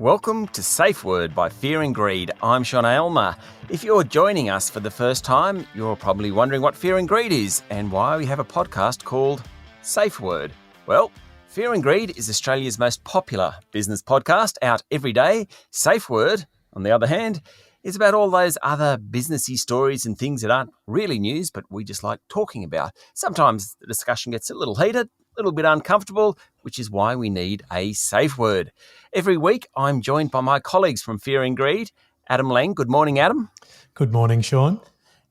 Welcome to Safeword by Fear and Greed. I'm Sean Aylmer. If you're joining us for the first time, you're probably wondering what Fear and Greed is and why we have a podcast called Safeword. Well, Fear and Greed is Australia's most popular business podcast out every day. Safeword, on the other hand, is about all those other businessy stories and things that aren't really news, but we just like talking about. Sometimes the discussion gets a little heated, a little bit uncomfortable, which is why we need a safe word. Every week, I'm joined by my colleagues from Fear and Greed. Adam Lang. Good morning, Adam. Good morning, Sean.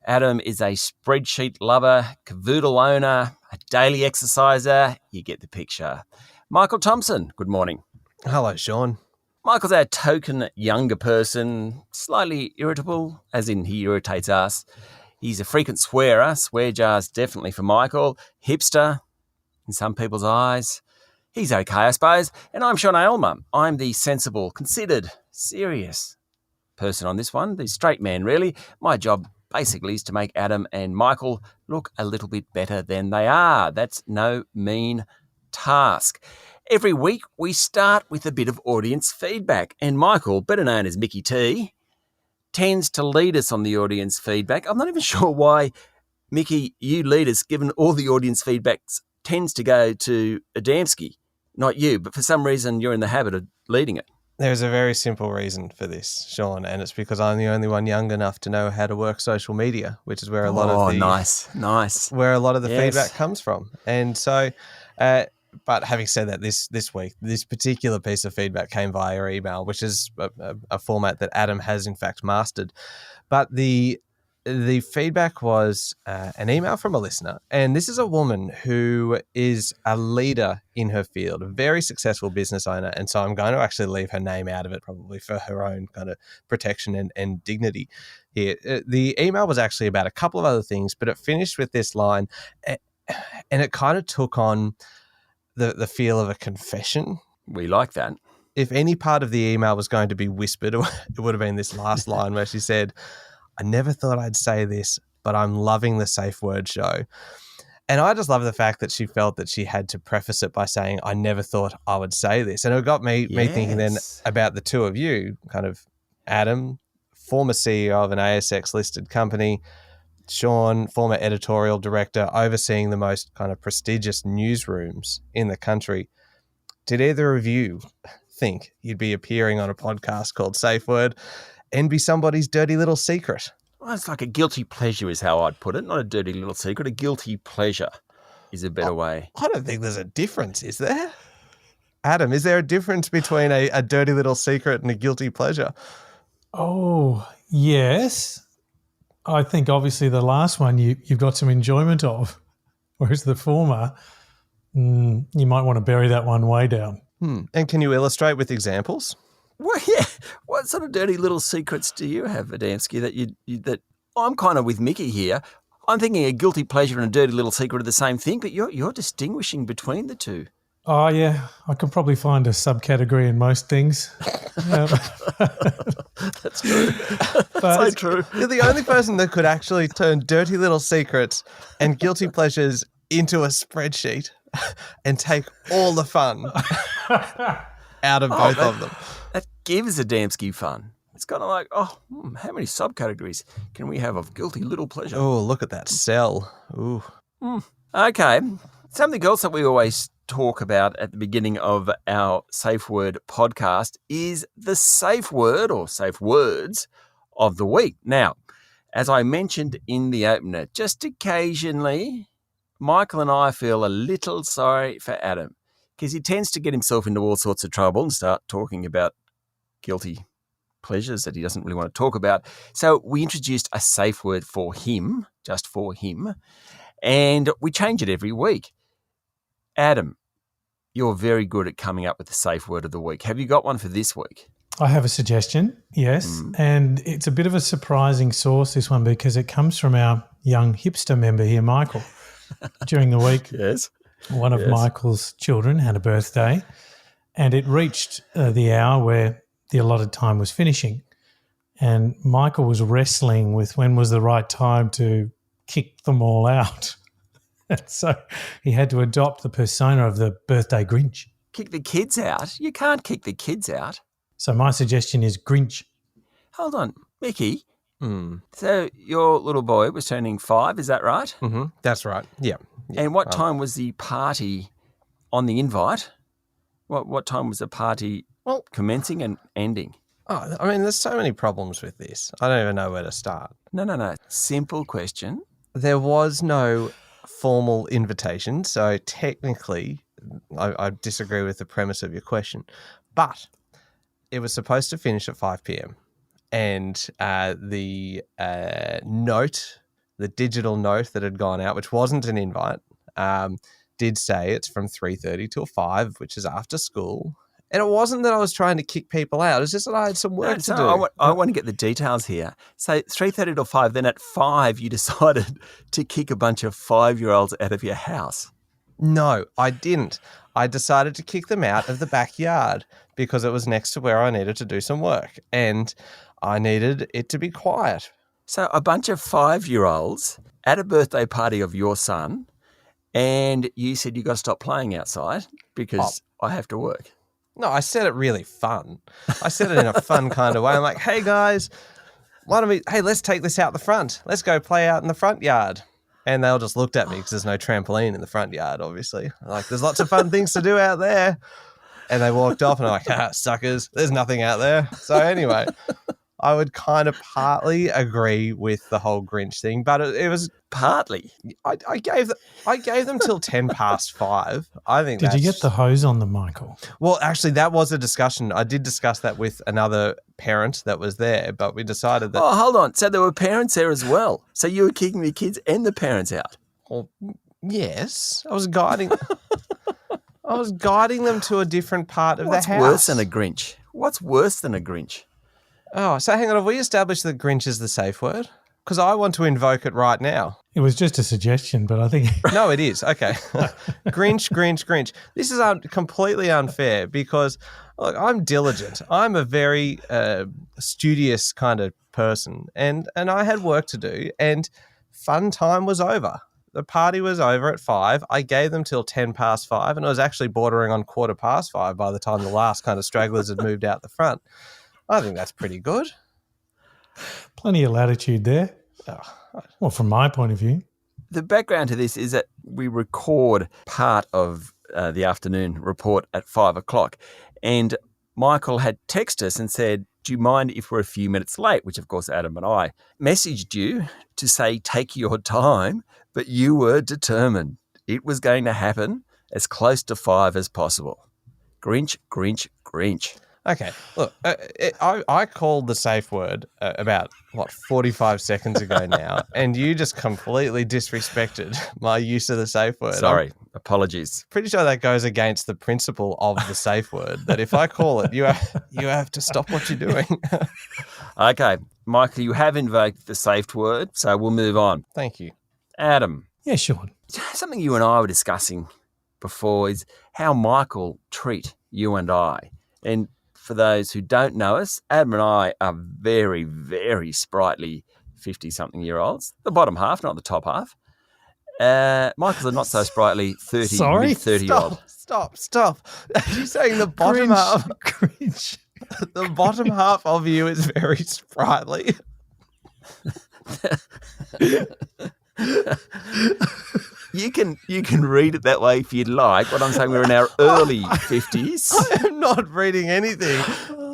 Adam is a spreadsheet lover, cavoodle owner, a daily exerciser. You get the picture. Michael Thompson. Good morning. Hello, Sean. Michael's our token younger person, slightly irritable, as in he irritates us. He's a frequent swearer. Swear jars definitely for Michael. Hipster in some people's eyes. He's okay, I suppose. And I'm Sean Aylmer. I'm the sensible, considered, serious person on this one, the straight man, really. My job basically is to make Adam and Michael look a little bit better than they are. That's no mean task. Every week, we start with a bit of audience feedback. And Michael, better known as Mickey T, tends to lead us on the audience feedback. I'm not even sure why, Mickey, you lead us, given all the audience feedbacks tends to go to Adamski, not you, but for some reason you're in the habit of leading it. There's a very simple reason for this, Sean, and it's because I'm the only one young enough to know how to work social media, which is where a lot of the nice where a lot of the feedback comes from. And so, but having said that, this week, this particular piece of feedback came via email, which is a format that Adam has in fact mastered. But the feedback was an email from a listener, and this is a woman who is a leader in her field, a very successful business owner, and so I'm going to actually leave her name out of it, probably for her own kind of protection and dignity here. The email was actually about a couple of other things, but it finished with this line, and it kind of took on the feel of a confession. We like that. If any part of the email was going to be whispered, it would have been this last line where she said, "I never thought I'd say this, but I'm loving the Safe Word show." And I just love the fact that she felt that she had to preface it by saying, "I never thought I would say this." And it got me thinking then about the two of you, kind of Adam, former CEO of an ASX listed company, Sean, former editorial director, overseeing the most kind of prestigious newsrooms in the country. Did either of you think you'd be appearing on a podcast called Safe Word and be somebody's dirty little secret? Well, it's like a guilty pleasure is how I'd put it. Not a dirty little secret. A guilty pleasure is a better way. I don't think there's a difference, is there? Adam, is there a difference between a dirty little secret and a guilty pleasure? Oh, yes. I think obviously the last one you've got some enjoyment of, whereas the former, you might want to bury that one way down. And can you illustrate with examples? Well, yeah. What sort of dirty little secrets do you have, Adamski, that I'm kind of with Mickey here. I'm thinking a guilty pleasure and a dirty little secret are the same thing, but you're distinguishing between the two. Oh, yeah. I could probably find a subcategory in most things. That's true. But So true. You're the only person that could actually turn dirty little secrets and guilty pleasures into a spreadsheet and take all the fun out of both of them. That gives Adamski fun. It's kind of like, how many subcategories can we have of guilty little pleasure? Oh, look at that cell. Ooh. Okay. Something else that we always talk about at the beginning of our Safe Word podcast is the safe word or safe words of the week. Now, as I mentioned in the opener, just occasionally, Michael and I feel a little sorry for Adam because he tends to get himself into all sorts of trouble and start talking about guilty pleasures that he doesn't really want to talk about. So we introduced a safe word for him, just for him, and we change it every week. Adam, you're very good at coming up with the safe word of the week. Have you got one for this week? I have a suggestion, yes. And it's a bit of a surprising source, this one, because it comes from our young hipster member here, Michael. During the week, one of Michael's children had a birthday, and it reached the hour where the allotted time was finishing. And Michael was wrestling with when was the right time to kick them all out. So he had to adopt the persona of the birthday Grinch. Kick the kids out? You can't kick the kids out. So my suggestion is Grinch. Hold on, Mickey. So your little boy was turning 5, is that right? Mm-hmm. That's right. Yeah. And what time was the party on the invite? What time was the party commencing and ending? Oh, I mean, there's so many problems with this. I don't even know where to start. No. Simple question. There was no formal invitation, so technically I disagree with the premise of your question. But it was supposed to finish at 5 p.m. And the digital note that had gone out, which wasn't an invite, did say it's from 3:30 till 5, which is after school. And it wasn't that I was trying to kick people out. It's just that I had some work to do. I want to get the details here. So 3:30 till 5, then at 5 you decided to kick a bunch of 5-year-olds out of your house. No, I didn't. I decided to kick them out of the backyard because it was next to where I needed to do some work. And I needed it to be quiet. So a bunch of 5-year-olds at a birthday party of your son, and you said you got to stop playing outside because I have to work. No, I said it really fun. I said it in a fun kind of way. I'm like, hey guys, let's take this out the front. Let's go play out in the front yard. And they all just looked at me because there's no trampoline in the front yard, obviously. Like, there's lots of fun things to do out there. And they walked off and I'm like, suckers, there's nothing out there. So anyway, I would kind of partly agree with the whole Grinch thing, but it was partly. I gave them till 10 past 5. I think. Did you get the hose on them, Michael? Well, actually, that was a discussion. I did discuss that with another parent that was there, but we decided that. Oh, hold on. So there were parents there as well. So you were kicking the kids and the parents out. Well, yes, I was guiding. I was guiding them to a different part of the house. What's worse than a Grinch? What's worse than a Grinch? Oh, so hang on. Have we established that Grinch is the safe word? Because I want to invoke it right now. It was just a suggestion, but I think... No, it is. Okay. Grinch. This is completely unfair because, look, I'm diligent. I'm a very studious kind of person, and I had work to do, and fun time was over. The party was over at 5. I gave them till 10 past 5, and it was actually bordering on 5:15 by the time the last kind of stragglers had moved out the front. I think that's pretty good. Plenty of latitude there. Well, from my point of view. The background to this is that we record part of the afternoon report at 5 o'clock, and Michael had texted us and said, do you mind if we're a few minutes late? Which, of course, Adam and I messaged you to say, take your time, but you were determined. It was going to happen as close to 5 as possible. Grinch. Okay, look, I called the safe word about, 45 seconds ago now, and you just completely disrespected my use of the safe word. Sorry, apologies. Pretty sure that goes against the principle of the safe word, that if I call it, you have to stop what you're doing. Okay, Michael, you have invoked the safe word, so we'll move on. Thank you. Adam. Yeah, Sean. Something you and I were discussing before is how Michael treat you and I. And for those who don't know us, Adam and I are very, very sprightly 50-something-year-olds. The bottom half, not the top half. Michael's a not so sprightly 30-year-old. Stop. Are you saying the bottom half? Cringe. The bottom half of you is very sprightly. You can read it that way if you'd like. What I'm saying, we're in our early 50s. I am not reading anything.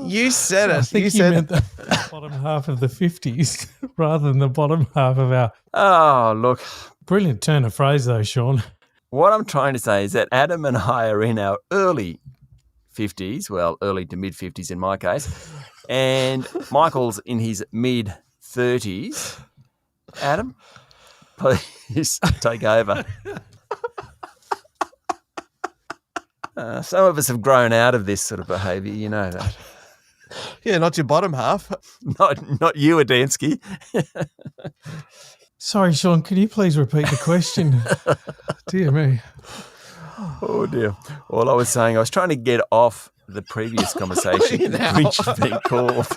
You said it. I think you meant the bottom half of the 50s rather than the bottom half of our... Oh, look. Brilliant turn of phrase though, Sean. What I'm trying to say is that Adam and I are in our early 50s, well, early to mid-50s in my case, and Michael's in his mid-30s. Adam, please take over. Some of us have grown out of this sort of behaviour, you know that. Yeah, not your bottom half. Not you, Adamski. Sorry, Sean, can you please repeat the question? Dear me. Oh, dear. All I was saying, I was trying to get off the previous conversation, which has been called.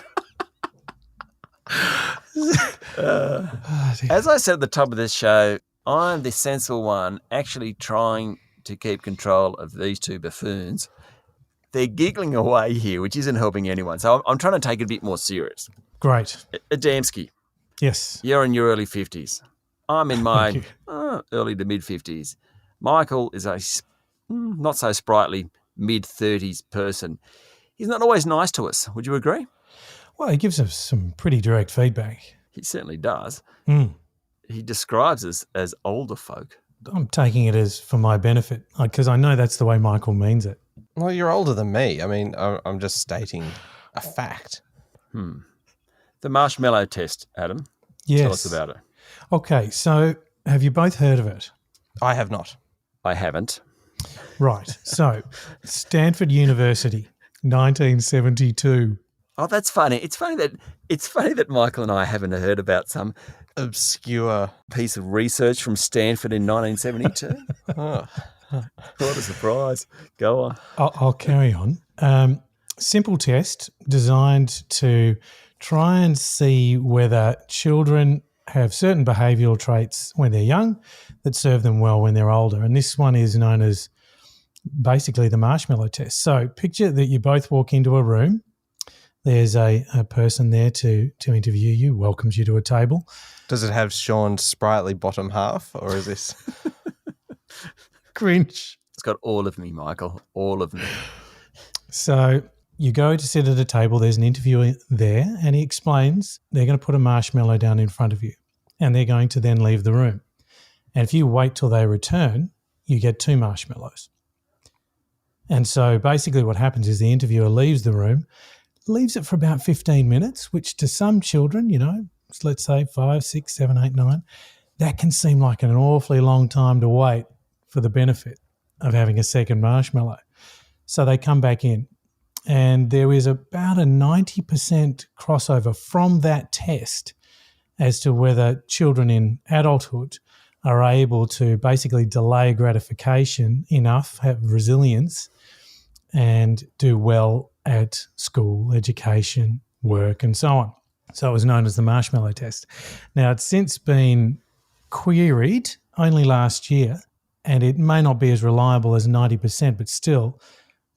As I said at the top of this show, I'm the sensible one actually trying to keep control of these two buffoons. They're giggling away here, which isn't helping anyone. So I'm trying to take it a bit more serious. Great. Adamski. Yes. You're in your early 50s. I'm in my early to mid-50s. Michael is a not so sprightly mid-30s person. He's not always nice to us. Would you agree? Well, he gives us some pretty direct feedback. He certainly does. Mm. He describes us as older folk. I'm taking it as for my benefit because I know that's the way Michael means it. Well, you're older than me. I mean, I'm just stating a fact. The marshmallow test, Adam. Yes. Tell us about it. Okay, so have you both heard of it? I have not. I haven't. Right. So, Stanford University, 1972. Oh, that's funny. It's funny that Michael and I haven't heard about some Obscure piece of research from Stanford in 1972. Oh. What a surprise. Go on. I'll carry on. Simple test designed to try and see whether children have certain behavioural traits when they're young that serve them well when they're older. And this one is known as basically the marshmallow test. So picture that you both walk into a room. There's a person there to interview you, welcomes you to a table. Does it have Sean's sprightly bottom half, or is this Grinch? It's got all of me, Michael. All of me. So you go to sit at a table. There's an interviewer there, and he explains they're going to put a marshmallow down in front of you, and they're going to then leave the room. And if you wait till they return, you get 2 marshmallows. And so basically what happens is the interviewer leaves the room, leaves it for about 15 minutes, which to some children, let's say 5, 6, 7, 8, 9, that can seem like an awfully long time to wait for the benefit of having a second marshmallow. So they come back in, and there is about a 90% crossover from that test as to whether children in adulthood are able to basically delay gratification enough, have resilience, and do well at school, education, work, and so on. So it was known as the marshmallow test. Now, it's since been queried only last year, and it may not be as reliable as 90%, but still,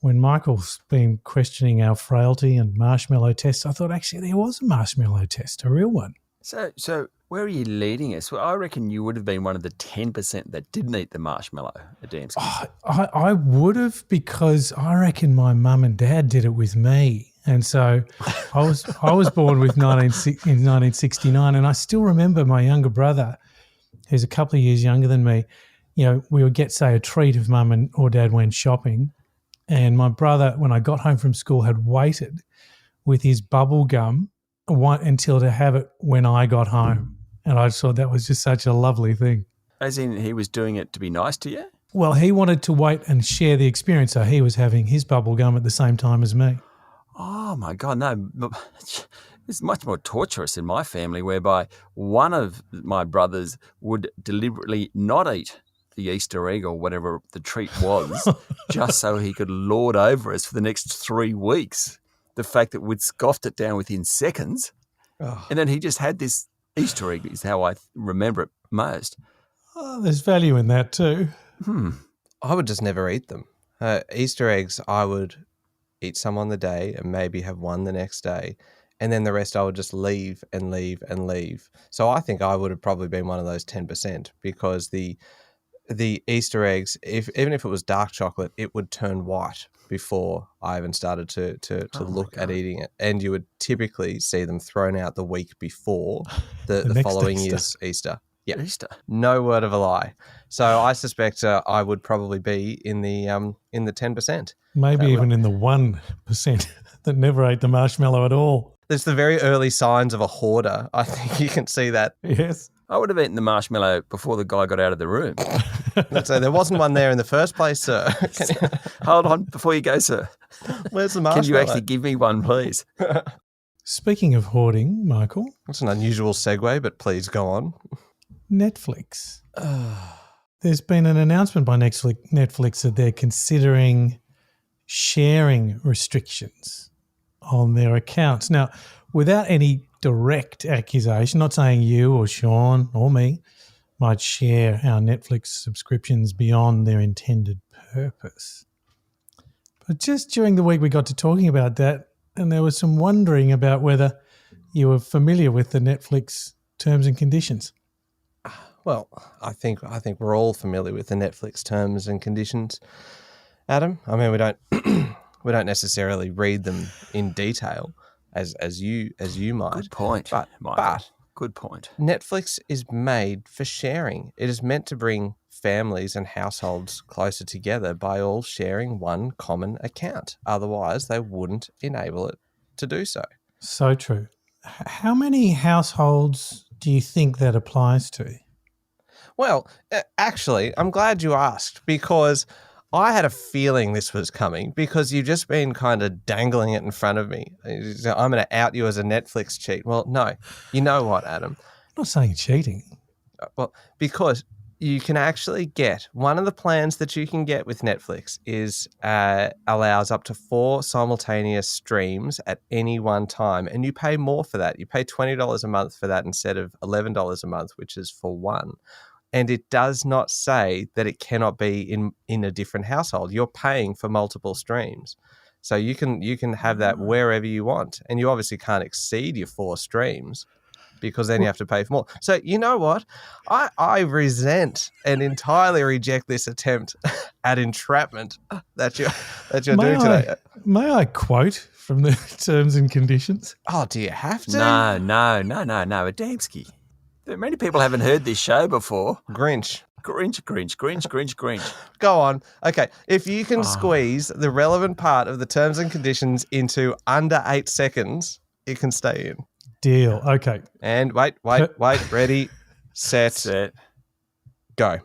when Michael's been questioning our frailty and marshmallow tests, I thought actually there was a marshmallow test, a real one. So where are you leading us? Well, I reckon you would have been one of the 10% that didn't eat the marshmallow at Damski. I would have, because I reckon my mum and dad did it with me. And so I was born in 1969, and I still remember my younger brother, who's a couple of years younger than me. We would get, say, a treat if mum or dad went shopping, and my brother, when I got home from school, had waited with his bubble gum until to have it when I got home. And I just thought that was just such a lovely thing. As in he was doing it to be nice to you? Well, he wanted to wait and share the experience, so he was having his bubble gum at the same time as me. Oh, my God, no. It's much more torturous in my family, whereby one of my brothers would deliberately not eat the Easter egg or whatever the treat was just so he could lord over us for the next 3 weeks. The fact that we'd scoffed it down within seconds, and then he just had this Easter egg is how I remember it most. Oh, there's value in that too. I would just never eat them. Easter eggs, I would eat some on the day and maybe have one the next day, and then the rest I would just leave and leave and leave. So I think I would have probably been one of those 10%, because the Easter eggs, even if it was dark chocolate, it would turn white before I even started to look at eating it. And you would typically see them thrown out the week before the following year's Easter. Yeah, Easter. No word of a lie. So I suspect I would probably be in the 10%. Maybe even in the 1% that never ate the marshmallow at all. There's the very early signs of a hoarder. I think you can see that. Yes. I would have eaten the marshmallow before the guy got out of the room. So there wasn't one there in the first place, sir. Hold on, before you go, sir. Where's the marshmallow? Can you actually give me one, please? Speaking of hoarding, Michael. That's an unusual segue, but please go on. Netflix. There's been an announcement by Netflix that they're considering sharing restrictions on their accounts. Now, without any direct accusation, not saying you or Sean or me might share our Netflix subscriptions beyond their intended purpose. But just during the week we got to talking about that, and there was some wondering about whether you were familiar with the Netflix terms and conditions. Well, I think we're all familiar with the Netflix terms and conditions, Adam. I mean, we don't we don't necessarily read them in detail as you might. Good point, Michael. But good point. Netflix is made for sharing. It is meant to bring families and households closer together by all sharing one common account. Otherwise, they wouldn't enable it to do so. So true. How many households do you think that applies to? Well, actually, I'm glad you asked because I had a feeling this was coming because you've just been kind of dangling it in front of me. I'm going to out you as a Netflix cheat. Well, no. You know what, Adam? I'm not saying cheating. Well, because you can actually get one of the plans that you can get with Netflix is allows up to 4 simultaneous streams at any one time, and you pay more for that. You pay $20 a month for that instead of $11 a month, which is for one. And it does not say that it cannot be in a different household. You're paying for multiple streams. So you can have that wherever you want. And you obviously can't exceed your 4 streams because then you have to pay for more. So you know what? I resent and entirely reject this attempt at entrapment that you're doing today. May I quote from the terms and conditions? Oh, do you have to? No, Adamski. Many people haven't heard this show before. Grinch. Go on. Okay, if you can squeeze the relevant part of the terms and conditions into under 8 seconds, it can stay in. Deal. Okay. And wait. Ready, set, go.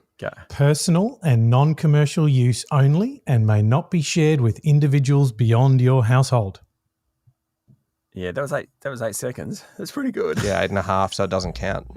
Personal and non-commercial use only and may not be shared with individuals beyond your household. Yeah, that was 8 seconds. That's pretty good. Yeah, 8.5, so it doesn't count.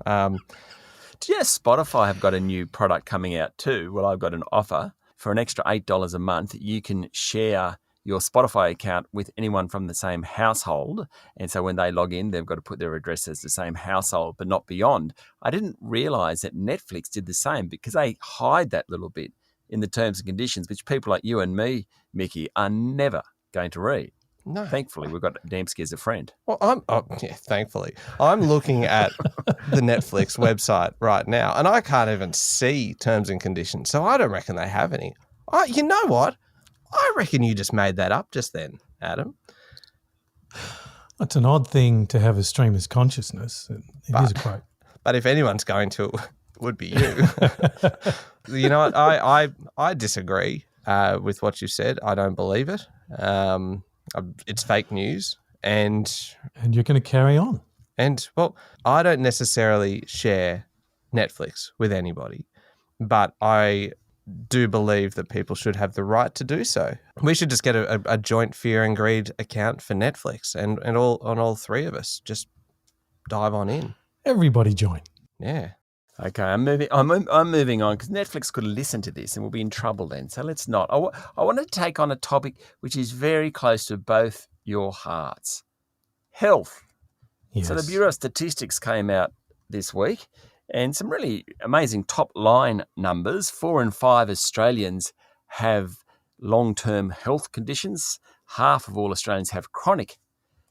Do you know Spotify have got a new product coming out too? Well, I've got an offer for an extra $8 a month. You can share your Spotify account with anyone from the same household. And so when they log in, they've got to put their address as the same household, but not beyond. I didn't realize that Netflix did the same because they hide that little bit in the terms and conditions, which people like you and me, Mickey, are never going to read. No. Thankfully, we've got Dembski as a friend. Well, thankfully. I'm looking at the Netflix website right now, and I can't even see terms and conditions, so I don't reckon they have any. You know what? I reckon you just made that up just then, Adam. It's an odd thing to have a streamer's consciousness. It is a quote. But if anyone's going to, it would be you. You know what? I disagree with what you said. I don't believe it. It's fake news. And you're going to carry on. And, well, I don't necessarily share Netflix with anybody, but I do believe that people should have the right to do so. We should just get a joint Fear and Greed account for Netflix and all 3 of us just dive on in. Everybody join. Yeah. Okay, I'm moving on because Netflix could listen to this and we'll be in trouble then. So let's not. I want to take on a topic which is very close to both your hearts. Health. Yes. So the Bureau of Statistics came out this week and some really amazing top line numbers. 4 in 5 Australians have long-term health conditions. Half of all Australians have chronic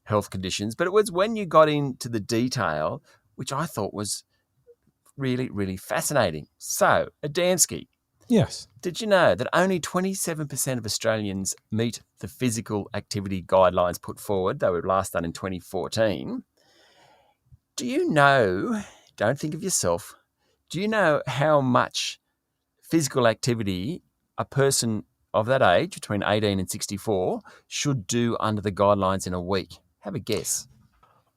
health conditions. But it was when you got into the detail, which I thought was really, really fascinating. So, Adamski. Yes. Did you know that only 27% of Australians meet the physical activity guidelines put forward? They were last done in 2014. Do you know, don't think of yourself, do you know how much physical activity a person of that age, between 18 and 64, should do under the guidelines in a week? Have a guess.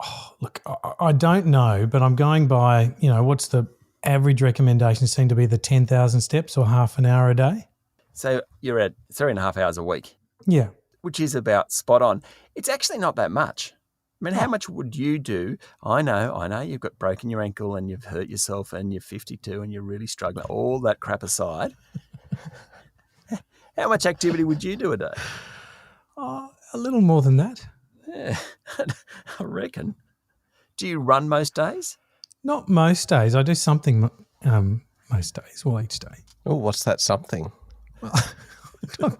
Oh, look, I don't know, but I'm going by, what's the average recommendation seem to be the 10,000 steps or half an hour a day? So you're at 3.5 hours a week. Yeah. Which is about spot on. It's actually not that much. I mean, how much would you do? I know, you've got broken your ankle and you've hurt yourself and you're 52 and you're really struggling. All that crap aside, how much activity would you do a day? Oh, a little more than that. Yeah, I reckon. Do you run most days? Not most days. I do something most days, well, each day. Oh, what's that something? Well, I'm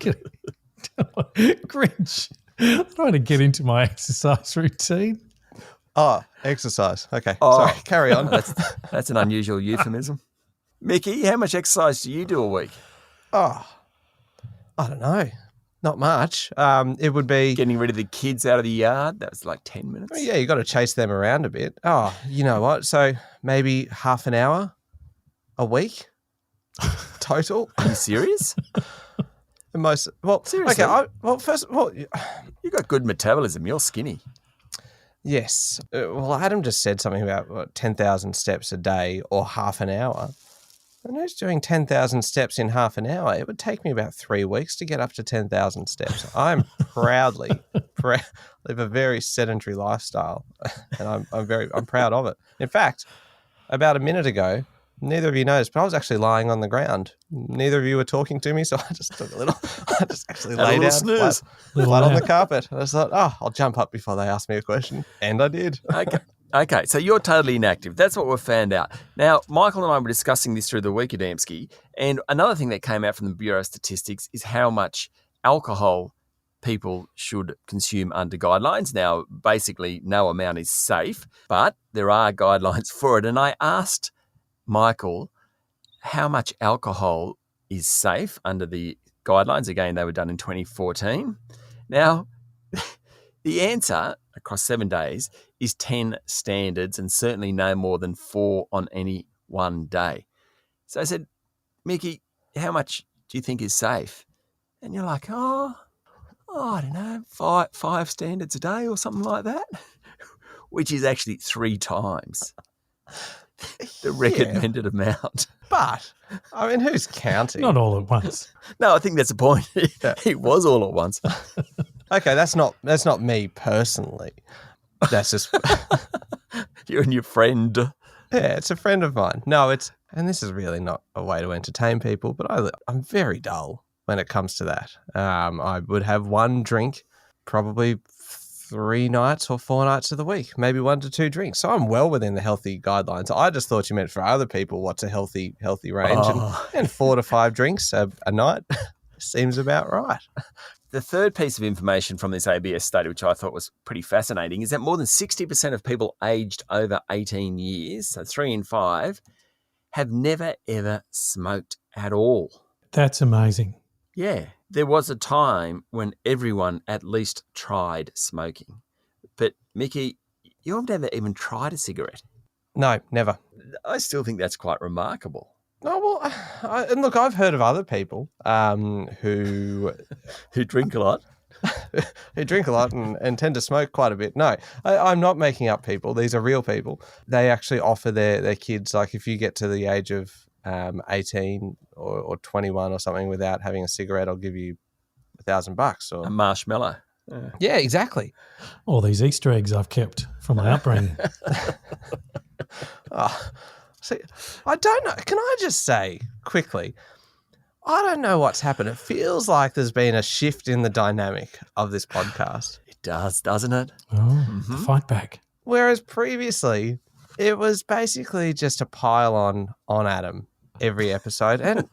Grinch. I don't want to get into my exercise routine. Oh, exercise. Okay. Oh. Sorry, carry on. That's an unusual euphemism. Mickey, how much exercise do you do a week? Oh, I don't know. Not much. It would be... Getting rid of the kids out of the yard. That was like 10 minutes. Oh, yeah, you got to chase them around a bit. Oh, you know what? So maybe half an hour a week total. Are you serious? Seriously? Okay. You got good metabolism. You're skinny. Yes. Well, Adam just said something about 10,000 steps a day or half an hour. And who's doing 10,000 steps in half an hour? It would take me about 3 weeks to get up to 10,000 steps. I'm live a very sedentary lifestyle, and I'm proud of it. In fact, about a minute ago, neither of you noticed, but I was actually lying on the ground. Neither of you were talking to me, so I just took I just actually lay down flat on the carpet. I just thought, I'll jump up before they ask me a question. And I did. Okay, so you're totally inactive. That's what we've found out. Now, Michael and I were discussing this through the week at Adamski, and another thing that came out from the Bureau of Statistics is how much alcohol people should consume under guidelines. Now, basically, no amount is safe, but there are guidelines for it. And I asked Michael how much alcohol is safe under the guidelines. Again, they were done in 2014. Now, the answer across 7 days is 10 standards and certainly no more than 4 on any one day. So I said, Mickey, how much do you think is safe? And you're like, I don't know, five standards a day or something like that, which is actually 3 times the recommended amount. But, I mean, who's counting? Not all at once. No, I think that's the point. It was all at once. Okay, that's not me personally. That's just you and your friend. Yeah, it's a friend of mine. No, and this is really not a way to entertain people, but I'm very dull when it comes to that. I would have one drink probably 3 nights or 4 nights of the week, maybe 1 to 2 drinks. So I'm well within the healthy guidelines. I just thought you meant for other people what's a healthy range, and 4 to 5 drinks a night seems about right. The third piece of information from this ABS study, which I thought was pretty fascinating, is that more than 60% of people aged over 18 years, so 3 in 5, have never, ever smoked at all. That's amazing. Yeah. There was a time when everyone at least tried smoking. But, Mickey, you've never even tried a cigarette. No, never. I still think that's quite remarkable. Oh, well, and look, I've heard of other people who drink a lot. Who drink a lot and tend to smoke quite a bit. No, I'm not making up people. These are real people. They actually offer their kids, like if you get to the age of 18 or 21 or something without having a cigarette, I'll give you $1,000 or a marshmallow. Yeah, exactly. All these Easter eggs I've kept from my upbringing. See, I don't know. Can I just say quickly, I don't know what's happened. It feels like there's been a shift in the dynamic of this podcast. It does, doesn't it? Oh, the fight back. Whereas previously, it was basically just a pile on Adam every episode. And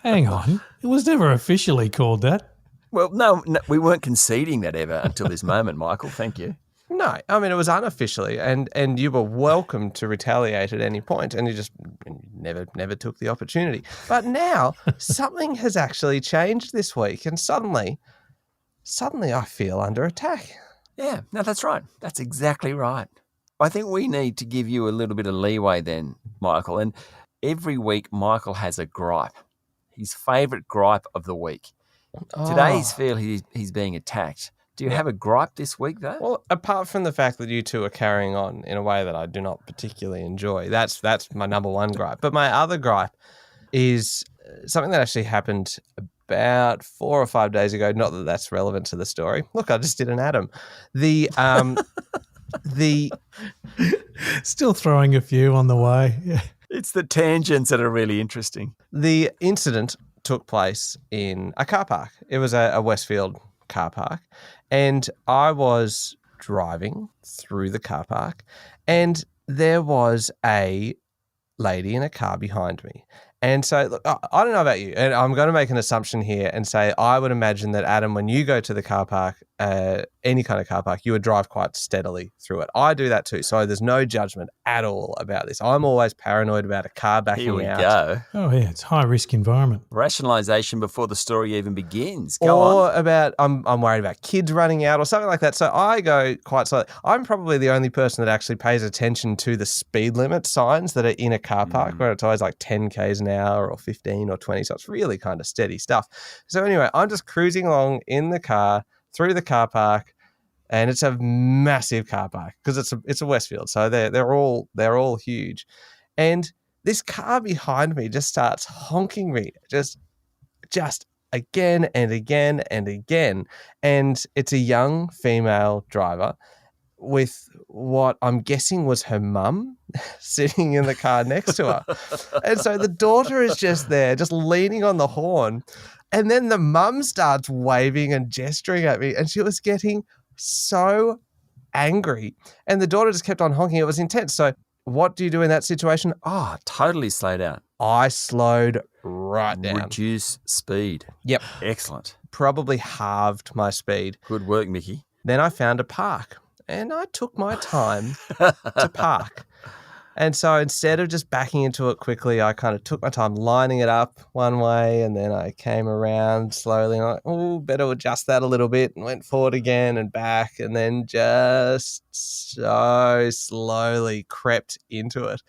hang on, it was never officially called that. Well, no, we weren't conceding that ever until this moment, Michael. Thank you. No, I mean, it was unofficially, and you were welcome to retaliate at any point, and you just never took the opportunity. But now something has actually changed this week, and suddenly I feel under attack. Yeah, no, that's right. That's exactly right. I think we need to give you a little bit of leeway then, Michael. And every week, Michael has a gripe, his favourite gripe of the week. Today, he's feel he's being attacked. Do you have a gripe this week, though? Well, apart from the fact that you two are carrying on in a way that I do not particularly enjoy, that's my number one gripe. But my other gripe is something that actually happened about 4 or 5 days ago. Not that that's relevant to the story. Look, I just did an Adam. The still throwing a few on the way. Yeah. It's the tangents that are really interesting. The incident took place in a car park. It was a Westfield car park, and I was driving through the car park, and there was a lady in a car behind me, And so, look, I don't know about you, and I'm going to make an assumption here and say I would imagine that, Adam, when you go to the car park, any kind of car park, you would drive quite steadily through it. I do that too, so there's no judgment at all about this. I'm always paranoid about a car backing out. Here we go. Oh, yeah, it's high-risk environment. Rationalisation before the story even begins. Go on. Or about I'm worried about kids running out or something like that. So I go quite slowly. I'm probably the only person that actually pays attention to the speed limit signs that are in a car park where it's always like 10 k's an hour or 15 or 20. So it's really kind of steady stuff. So anyway, I'm just cruising along in the car through the car park, and it's a massive car park because it's a Westfield. So they're all huge, and this car behind me just starts honking me just again and again and again. And it's a young female driver with what I'm guessing was her mum sitting in the car next to her. And so the daughter is just there, just leaning on the horn. And then the mum starts waving and gesturing at me. And she was getting so angry. And the daughter just kept on honking. It was intense. So what do you do in that situation? Oh, totally slow down. I slowed right down. Reduce speed. Yep. Excellent. Probably halved my speed. Good work, Mickey. Then I found a park and I took my time to park. And so instead of just backing into it quickly, I kind of took my time lining it up one way, and then I came around slowly and I'm like, oh, better adjust that a little bit, and went forward again and back, and then just so slowly crept into it.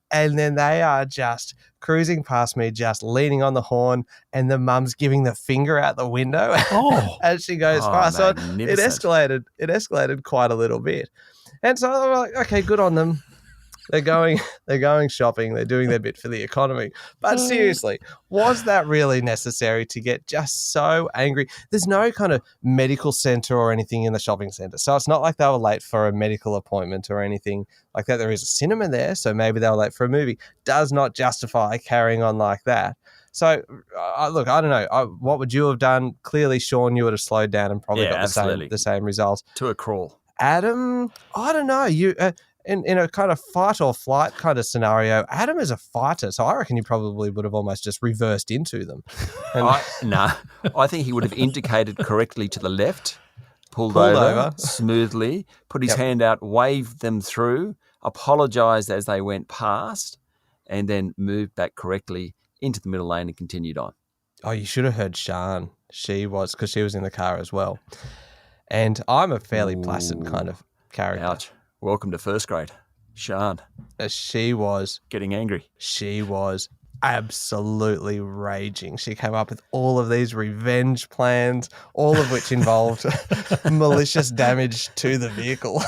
And then they are just cruising past me, just leaning on the horn, and the mum's giving the finger out the window as she goes past. So it escalated quite a little bit. And so I'm like, okay, good on them. They're going shopping. They're doing their bit for the economy. But seriously, was that really necessary to get just so angry? There's no kind of medical center or anything in the shopping center. So it's not like they were late for a medical appointment or anything like that. There is a cinema there, so maybe they were late for a movie. Does not justify carrying on like that. So, look, I don't know. What would you have done? Clearly, Sean, you would have slowed down and probably got the same results. To a crawl. Adam, I don't know. You... In a kind of fight or flight kind of scenario, Adam is a fighter, so I reckon you probably would have almost just reversed into them. I think he would have indicated correctly to the left, pulled over smoothly, put his hand out, waved them through, apologised as they went past, and then moved back correctly into the middle lane and continued on. Oh, you should have heard Shan. She was in the car as well. And I'm a fairly placid kind of character. Ouch. Welcome to first grade. Shan. She was getting angry. She was absolutely raging. She came up with all of these revenge plans, all of which involved malicious damage to the vehicle.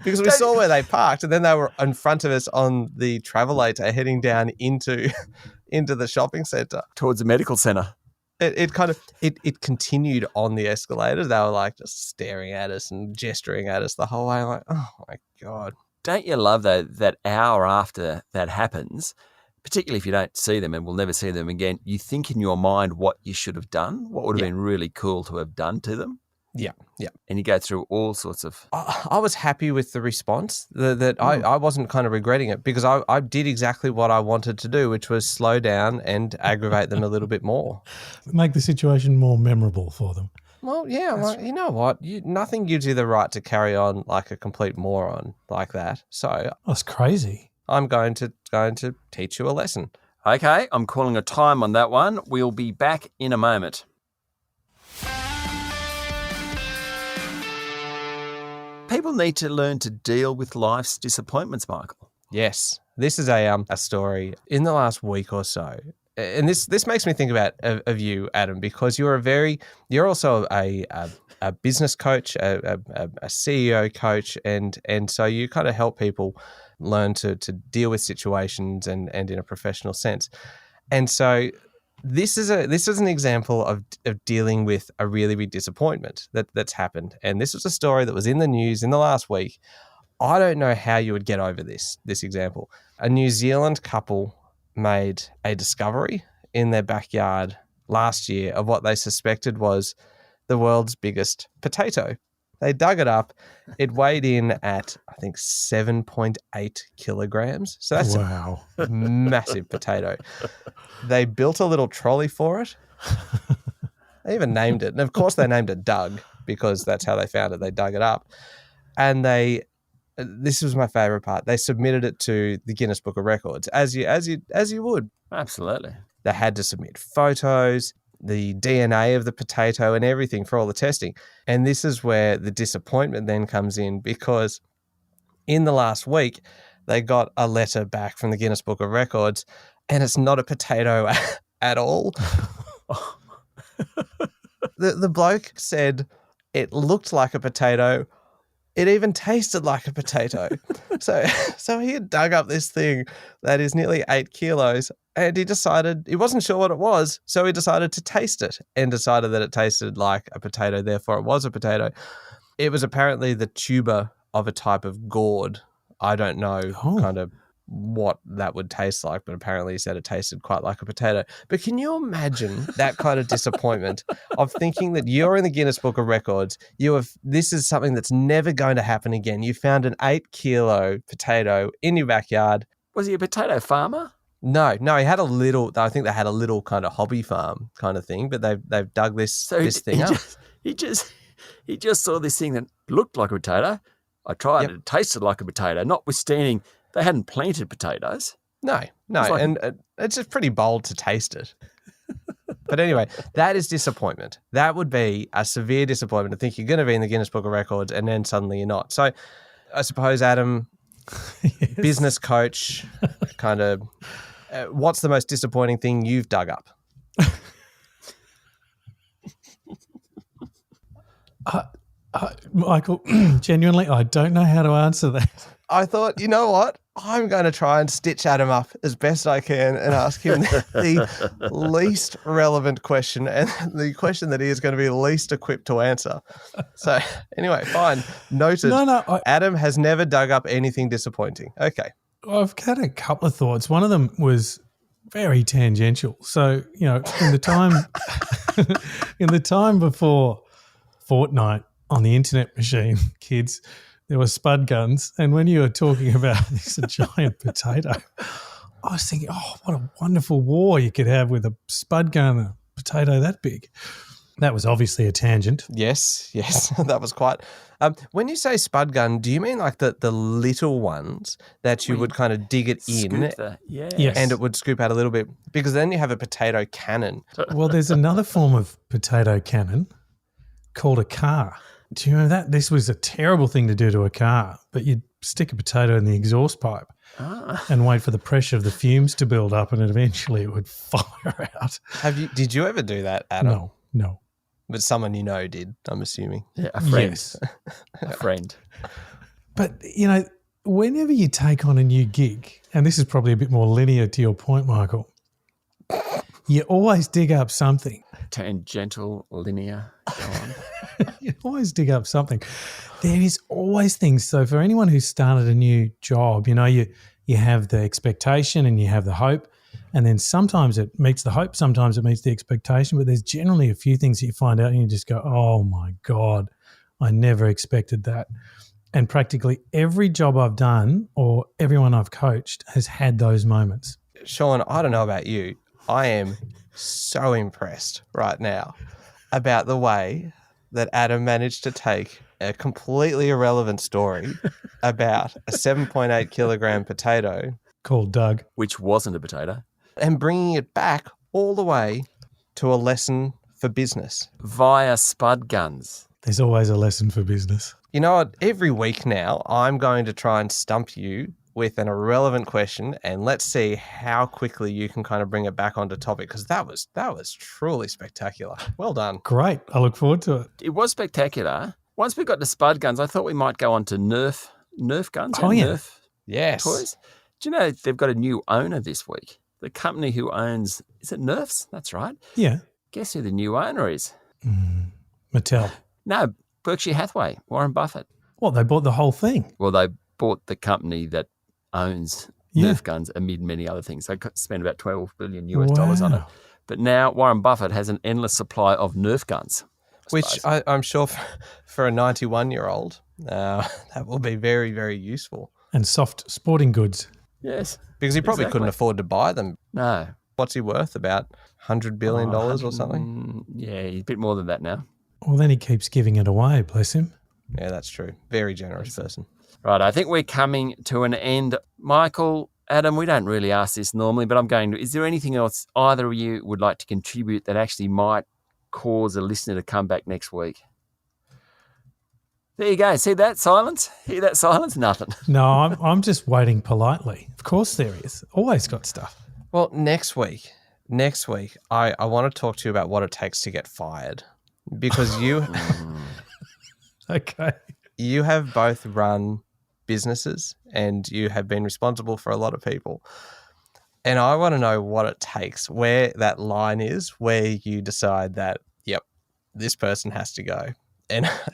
Because we saw where they parked, and then they were in front of us on the travelator heading down into the shopping centre. Towards the medical centre. It continued on the escalator. They were like just staring at us and gesturing at us the whole way. I'm like, oh my God. Don't you love that hour after that happens, particularly if you don't see them and will never see them again, you think in your mind what you should have done, what would have been really cool to have done to them? Yeah. And you go through all sorts of... I was happy with the response, I wasn't kind of regretting it because I did exactly what I wanted to do, which was slow down and aggravate them a little bit more. Make the situation more memorable for them. Well, yeah, like, you know what? Nothing gives you the right to carry on like a complete moron like that. So that's crazy. I'm going to teach you a lesson. Okay, I'm calling a time on that one. We'll be back in a moment. People need to learn to deal with life's disappointments, Michael. Yes. This is a story in the last week or so. And this makes me think of you, Adam, because you're also a business coach, a CEO coach, and so you kind of help people learn to deal with situations and in a professional sense. And so this is an example of dealing with a really big disappointment that's happened. And this was a story that was in the news in the last week. I don't know how you would get over this example. A New Zealand couple made a discovery in their backyard last year of what they suspected was the world's biggest potato. They dug it up. It weighed in at, I think, 7.8 kilograms. So that's wow. a massive potato. They built a little trolley for it. They even named it. And of course they named it Doug because that's how they found it. They dug it up. And this was my favorite part. They submitted it to the Guinness Book of Records as you would. Absolutely. They had to submit photos, the DNA of the potato and everything for all the testing. And this is where the disappointment then comes in, because in the last week, they got a letter back from the Guinness Book of Records and it's not a potato at all. The bloke said it looked like a potato. It even tasted like a potato. So he had dug up this thing that is nearly 8 kilos and he decided he wasn't sure what it was. So he decided to taste it and decided that it tasted like a potato. Therefore, it was a potato. It was apparently the tuber of a type of gourd. I don't know kind of what that would taste like, but apparently he said it tasted quite like a potato. But can you imagine that kind of disappointment of thinking that you're in the Guinness Book of Records, this is something that's never going to happen again. You found an 8-kilo potato in your backyard. Was he a potato farmer? No, he had I think they had a little kind of hobby farm kind of thing, but they've dug this thing up. He just saw this thing that looked like a potato. I tried it, it tasted like a potato, notwithstanding they hadn't planted potatoes. No, and it's just pretty bold to taste it. But anyway, that is disappointment. That would be a severe disappointment to think you're going to be in the Guinness Book of Records and then suddenly you're not. So I suppose, Adam, yes. Business coach, kind of, what's the most disappointing thing you've dug up? Michael, genuinely, I don't know how to answer that. I thought, you know what? I'm going to try and stitch Adam up as best I can and ask him the least relevant question and the question that he is going to be least equipped to answer. So anyway, fine. Noted. Adam has never dug up anything disappointing. Okay. I've had a couple of thoughts. One of them was very tangential. So, in the time before Fortnite on the internet machine, kids, there were spud guns. And when you were talking about this giant potato, I was thinking, what a wonderful war you could have with a spud gun, a potato that big. That was obviously a tangent. Yes, that was quite. When you say spud gun, do you mean like the little ones that you would kind of dig it in yes. and it would scoop out a little bit? Because then you have a potato cannon. Well, there's another form of potato cannon called a car. Do you remember that? This was a terrible thing to do to a car, but you'd stick a potato in the exhaust pipe and wait for the pressure of the fumes to build up and eventually it would fire out. Did you ever do that, Adam? No. But someone you know did, I'm assuming. Yeah, a friend. Yes. A friend. But, whenever you take on a new gig, and this is probably a bit more linear to your point, Michael, you always dig up something. Tangential, linear, go on. You always dig up something. There is always things. So for anyone who's started a new job, you have the expectation and you have the hope, and then sometimes it meets the hope, sometimes it meets the expectation, but there's generally a few things that you find out and you just go, oh my God, I never expected that. And practically every job I've done or everyone I've coached has had those moments. Sean, I don't know about you. I am so impressed right now about the way that Adam managed to take a completely irrelevant story about a 7.8 kilogram potato called Doug, which wasn't a potato, and bringing it back all the way to a lesson for business via spud guns. There's always a lesson for business. You know what? Every week now, I'm going to try and stump you with an irrelevant question, and let's see how quickly you can kind of bring it back onto topic, because that was truly spectacular. Well done. Great. I look forward to it. It was spectacular. Once we got to spud guns, I thought we might go on to Nerf guns. Oh, yeah. Nerf yes. toys. Do you know they've got a new owner this week? The company who owns, is it Nerfs? That's right. Yeah. Guess who the new owner is? Mattel. No, Berkshire Hathaway, Warren Buffett. What, they bought the whole thing? Well, they bought the company that owns Nerf guns amid many other things. They spent about $12 billion on it. But now Warren Buffett has an endless supply of Nerf guns. Which I'm sure for a 91-year-old, that will be very, very useful. And soft sporting goods. Yes. Because he probably couldn't afford to buy them. No. What's he worth? About $100 billion or something? Yeah, he's a bit more than that now. Well, then he keeps giving it away, bless him. Yeah, that's true. Very generous person. Right, I think we're coming to an end. Michael, Adam, we don't really ask this normally, but I'm going to. Is there anything else either of you would like to contribute that actually might cause a listener to come back next week? There you go. See that silence? Hear that silence? Nothing. No, I'm just waiting politely. Of course there is. Always got stuff. Well, next week, I want to talk to you about what it takes to get fired. Because you... Okay. You have both run businesses and you have been responsible for a lot of people. And I want to know what it takes, where that line is, where you decide that, yep, this person has to go.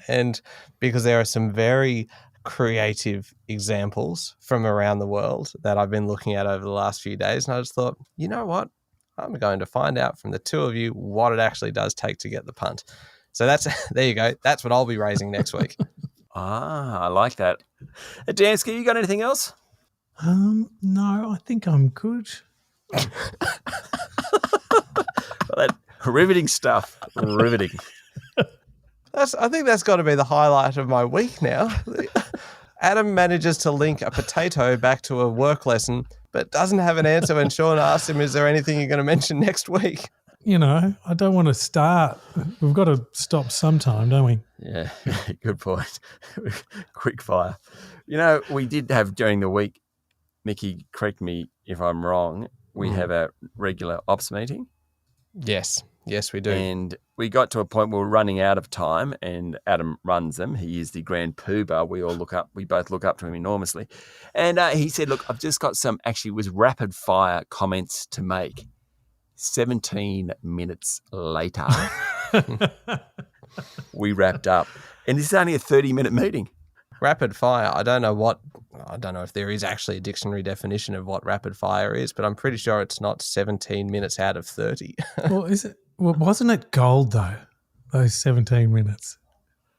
And because there are some very creative examples from around the world that I've been looking at over the last few days. And I just thought, you know what? I'm going to find out from the two of you what it actually does take to get the punt. So there you go. That's what I'll be raising next week. I like that. Dansky, you got anything else? No, I think I'm good. Well, that riveting stuff. Riveting. I think that's got to be the highlight of my week now. Adam manages to link a potato back to a work lesson, but doesn't have an answer when Sean asks him, is there anything you're going to mention next week? You know, I don't want to start. We've got to stop sometime, don't we? Yeah, good point. Quick fire. You know, we did have during the week, Mickey, correct me if I'm wrong, we have a regular ops meeting. Yes, we do. And we got to a point where we're running out of time, and Adam runs them. He is the grand poobah. We both look up to him enormously. And he said, look, I've just got some, actually it was rapid fire comments to make. 17 minutes later, we wrapped up. And this is only a 30-minute meeting. Rapid fire, I don't know if there is actually a dictionary definition of what rapid fire is, but I'm pretty sure it's not 17 minutes out of 30. Well, is it? Well, wasn't it gold though? Those 17 minutes.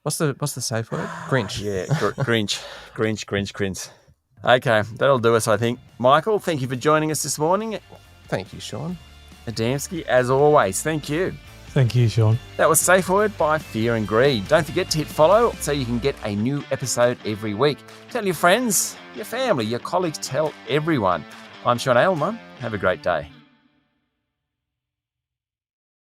What's the safe word? Grinch. Yeah, Grinch. Okay, that'll do us, I think. Michael, thank you for joining us this morning. Thank you, Sean. Adamski, as always, thank you. Thank you, Sean. That was Safeword by Fear and Greed. Don't forget to hit follow so you can get a new episode every week. Tell your friends, your family, your colleagues, tell everyone. I'm Sean Aylmer. Have a great day.